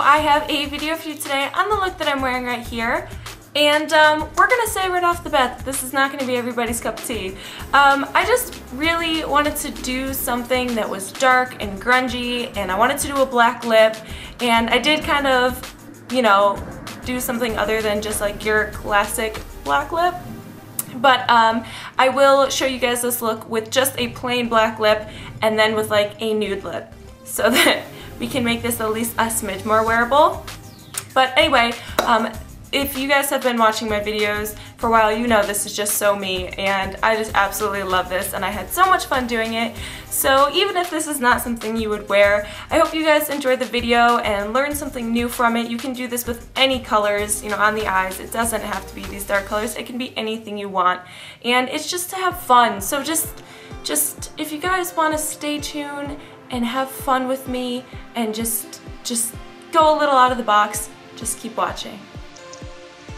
I have a video for you today on the look that I'm wearing right here. And we're going to say right off the bat that this is not going to be everybody's cup of tea. I just really wanted to do something that was dark and grungy, and I wanted to do a black lip, and I did kind of, you know, do something other than just like your classic black lip. But I will show you guys this look with just a plain black lip and then with like a nude lip, so that we can make this at least a smidge more wearable. But anyway, if you guys have been watching my videos for a while, you know this is just so me, and I just absolutely love this, and I had so much fun doing it. So even if this is not something you would wear, I hope you guys enjoyed the video and learned something new from it. You can do this with any colors, you know, on the eyes. It doesn't have to be these dark colors. It can be anything you want, and it's just to have fun. So just if you guys want to stay tuned and have fun with me and just go a little out of the box, just keep watching.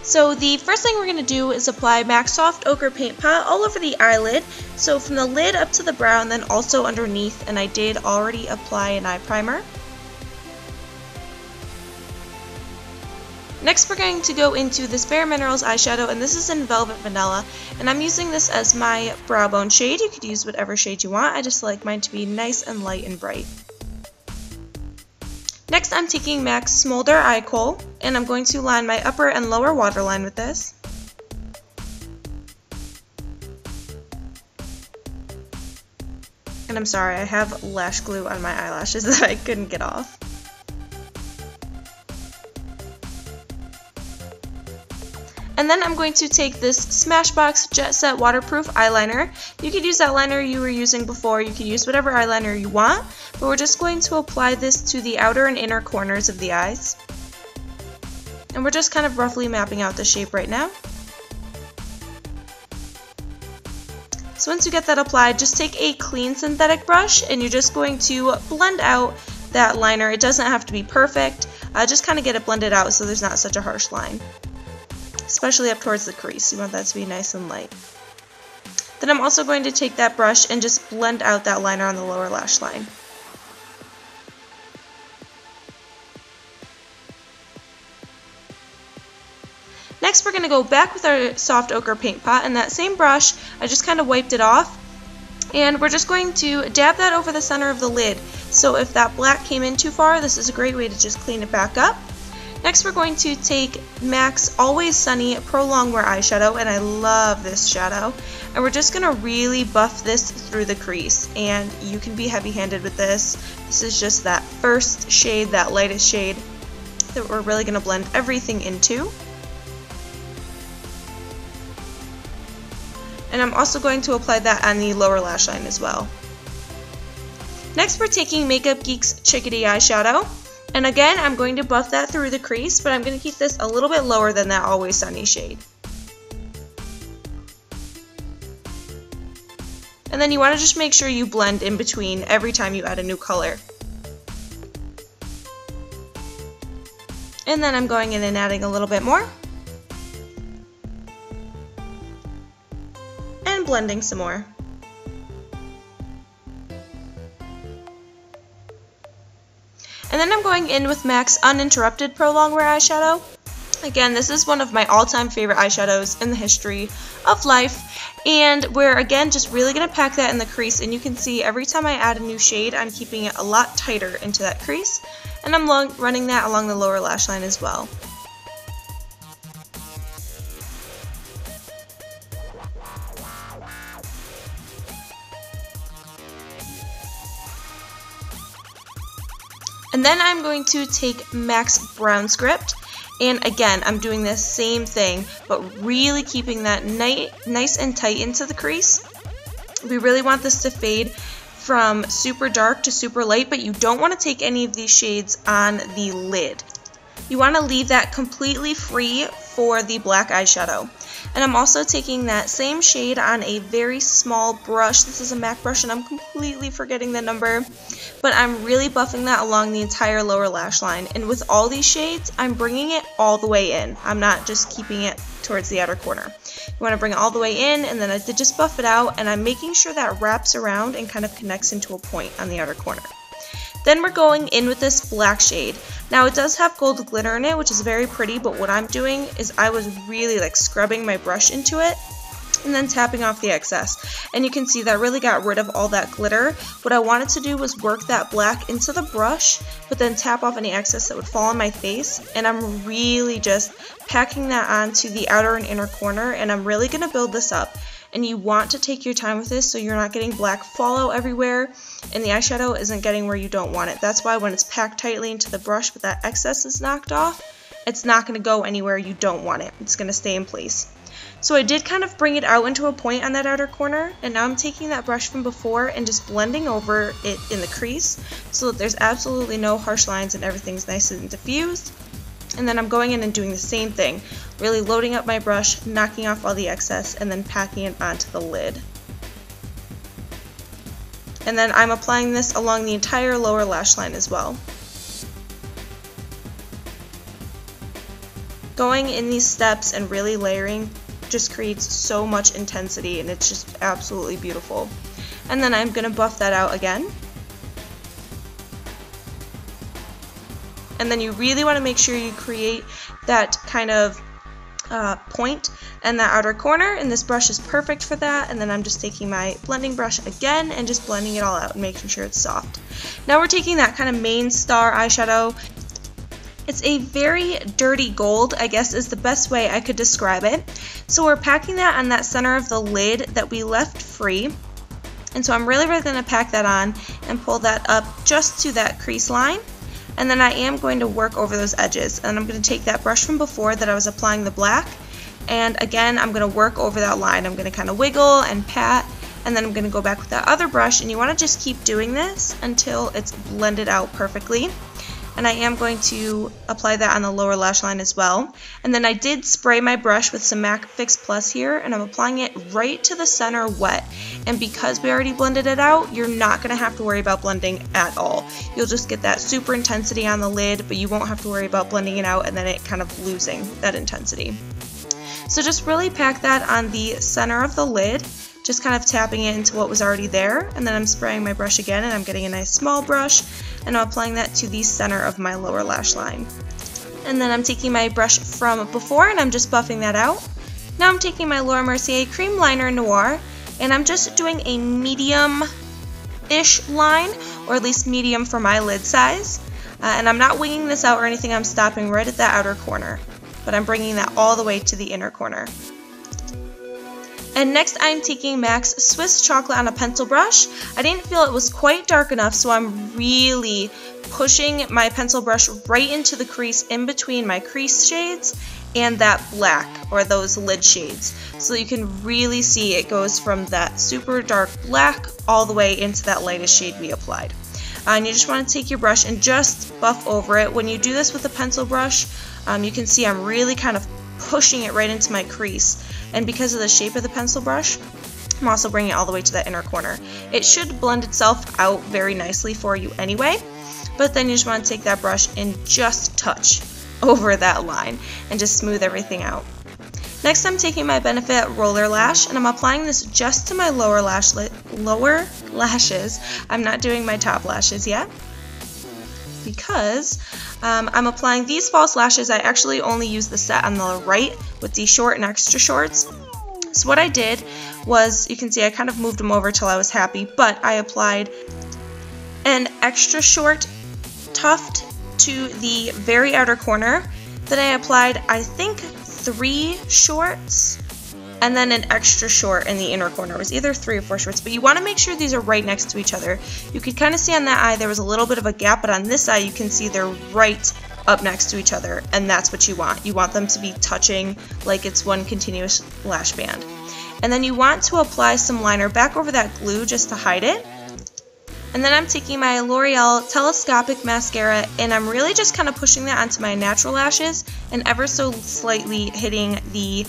So the first thing we're going to do is apply MAC Soft Ochre Paintpot all over the eyelid, so from the lid up to the brow and then also underneath, and I did already apply an eye primer. Next we're going to go into this Bare Minerals eyeshadow, and this is in Velvet Vanilla, and I'm using this as my brow bone shade. You could use whatever shade you want, I just like mine to be nice and light and bright. Next I'm taking MAC's Smolder I Cole, and I'm going to line my upper and lower waterline with this. And I'm sorry, I have lash glue on my eyelashes that I couldn't get off. And then I'm going to take this Smashbox Jet Set Waterproof Eyeliner. You could use that liner you were using before, you could use whatever eyeliner you want, but we're just going to apply this to the outer and inner corners of the eyes. And we're just kind of roughly mapping out the shape right now. So once you get that applied, just take a clean synthetic brush and you're just going to blend out that liner. It doesn't have to be perfect, just kind of get it blended out so there's not such a harsh line. Especially up towards the crease, you want that to be nice and light. Then I'm also going to take that brush and just blend out that liner on the lower lash line. Next we're going to go back with our soft ochre paint pot, and that same brush, I just kind of wiped it off, and we're just going to dab that over the center of the lid. So if that black came in too far, this is a great way to just clean it back up. Next we're going to take MAC's Always Sunny Pro Longwear eyeshadow, and I love this shadow, and we're just going to really buff this through the crease, and you can be heavy-handed with this. This is just that first shade, that lightest shade that we're really going to blend everything into. And I'm also going to apply that on the lower lash line as well. Next we're taking Makeup Geek's Chickadee eyeshadow. And again, I'm going to buff that through the crease, but I'm going to keep this a little bit lower than that Always Sunny shade. And then you want to just make sure you blend in between every time you add a new color. And then I'm going in and adding a little bit more. And blending some more. And then I'm going in with MAC's Uninterrupted Pro Longwear eyeshadow. Again, this is one of my all-time favorite eyeshadows in the history of life. And we're, again, just really going to pack that in the crease. And you can see every time I add a new shade, I'm keeping it a lot tighter into that crease. And I'm running that along the lower lash line as well. And then I'm going to take MAC's Brown Script, and again, I'm doing the same thing, but really keeping that nice and tight into the crease. We really want this to fade from super dark to super light, but you don't want to take any of these shades on the lid. You want to leave that completely free for the black eyeshadow. And I'm also taking that same shade on a very small brush. This is a MAC brush and I'm completely forgetting the number, but I'm really buffing that along the entire lower lash line. And with all these shades, I'm bringing it all the way in. I'm not just keeping it towards the outer corner. You want to bring it all the way in, and then I did just buff it out, and I'm making sure that wraps around and kind of connects into a point on the outer corner. Then we're going in with this black shade. Now it does have gold glitter in it, which is very pretty, but what I'm doing is I was really like scrubbing my brush into it and then tapping off the excess. And you can see that really got rid of all that glitter. What I wanted to do was work that black into the brush, but then tap off any excess that would fall on my face. And I'm really just packing that onto the outer and inner corner, and I'm really going to build this up. And you want to take your time with this so you're not getting black fallout everywhere and the eyeshadow isn't getting where you don't want it. That's why when it's packed tightly into the brush but that excess is knocked off, it's not going to go anywhere you don't want it. It's going to stay in place. So I did kind of bring it out into a point on that outer corner, and now I'm taking that brush from before and just blending over it in the crease so that there's absolutely no harsh lines and everything's nice and diffused. And then I'm going in and doing the same thing, really loading up my brush, knocking off all the excess, and then packing it onto the lid. And then I'm applying this along the entire lower lash line as well. Going in these steps and really layering just creates so much intensity, and it's just absolutely beautiful. And then I'm going to buff that out again. And then you really want to make sure you create that kind of point in that outer corner, and this brush is perfect for that. And then I'm just taking my blending brush again and just blending it all out and making sure it's soft. Now we're taking that kind of main star eyeshadow. It's a very dirty gold, I guess is the best way I could describe it. So we're packing that on that center of the lid that we left free. And so I'm really going to pack that on and pull that up just to that crease line. And then I am going to work over those edges, and I'm going to take that brush from before that I was applying the black, and again I'm going to work over that line. I'm going to kind of wiggle and pat, and then I'm going to go back with that other brush, and you want to just keep doing this until it's blended out perfectly. And I am going to apply that on the lower lash line as well. And then I did spray my brush with some MAC Fix Plus here, and I'm applying it right to the center wet. And because we already blended it out, you're not going to have to worry about blending at all. You'll just get that super intensity on the lid, but you won't have to worry about blending it out and then it kind of losing that intensity. So just really pack that on the center of the lid, just kind of tapping it into what was already there, and then I'm spraying my brush again, and I'm getting a nice small brush, and I'm applying that to the center of my lower lash line. And then I'm taking my brush from before, and I'm just buffing that out. Now I'm taking my Laura Mercier Cream Liner Noir, and I'm just doing a medium-ish line, or at least medium for my lid size. And I'm not winging this out or anything, I'm stopping right at that outer corner, but I'm bringing that all the way to the inner corner. And next I'm taking MAC's Swiss Chocolate on a pencil brush. I didn't feel it was quite dark enough, so I'm really pushing my pencil brush right into the crease in between my crease shades and that black, or those lid shades. So you can really see it goes from that super dark black all the way into that lightest shade we applied. And you just want to take your brush and just buff over it. When you do this with a pencil brush, you can see I'm really kind of pushing it right into my crease, and because of the shape of the pencil brush, I'm also bringing it all the way to that inner corner. It should blend itself out very nicely for you anyway, but then you just want to take that brush and just touch over that line and just smooth everything out. Next I'm taking my Benefit Roller Lash, and I'm applying this just to my lower lashes. I'm not doing my top lashes yet, because I'm applying these false lashes. I actually only use the set on the right with the short and extra shorts. So what I did was, you can see I kind of moved them over till I was happy, but I applied an extra short tuft to the very outer corner. Then I applied, I think, 3 shorts, and then an extra short in the inner corner. It was either 3 or 4 shorts, but you want to make sure these are right next to each other. You could kind of see on that eye there was a little bit of a gap, but on this eye you can see they're right up next to each other, and that's what you want. You want them to be touching like it's one continuous lash band. And then you want to apply some liner back over that glue just to hide it. And then I'm taking my Loreal Telescopic mascara, and I'm really just kind of pushing that onto my natural lashes and ever so slightly hitting the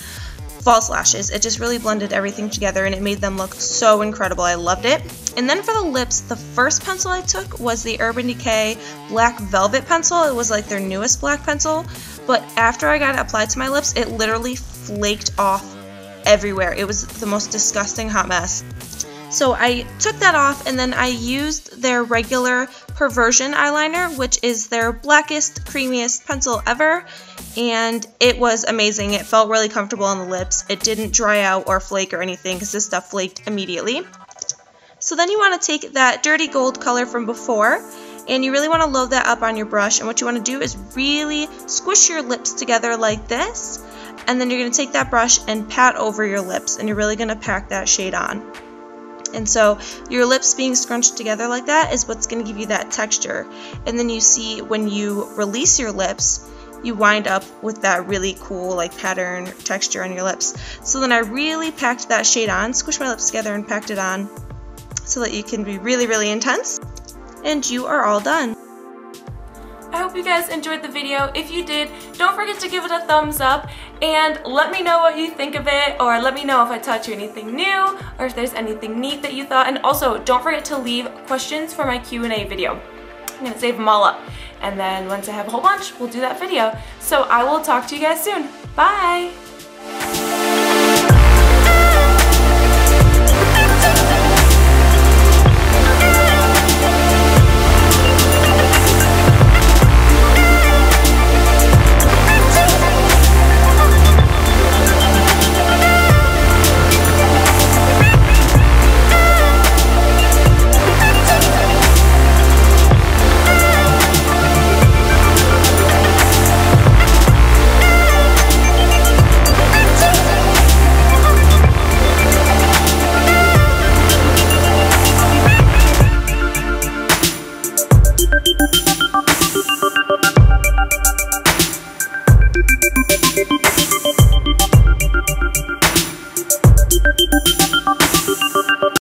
false lashes. It just really blended everything together, and it made them look so incredible. I loved it. And then for the lips, the first pencil I took was the Urban Decay Black Velvet pencil. It was like their newest black pencil, but after I got it applied to my lips, it literally flaked off everywhere. It was the most disgusting hot mess. So I took that off, and then I used their regular Perversion eyeliner, which is their blackest, creamiest pencil ever, and it was amazing. It felt really comfortable on the lips. It didn't dry out or flake or anything, because this stuff flaked immediately. So then you want to take that dirty gold color from before, and you really want to load that up on your brush, and what you want to do is really squish your lips together like this, and then you're going to take that brush and pat over your lips, and you're really going to pack that shade on. And so your lips being scrunched together like that is what's going to give you that texture. And then you see when you release your lips, you wind up with that really cool like pattern texture on your lips. So then I really packed that shade on, squished my lips together and packed it on so that you can be really, really intense. And you are all done. I hope you guys enjoyed the video. If you did, don't forget to give it a thumbs up and let me know what you think of it, or let me know if I taught you anything new or if there's anything neat that you thought. And also, don't forget to leave questions for my Q&A video. I'm going to save them all up, and then once I have a whole bunch, we'll do that video. So I will talk to you guys soon. Bye!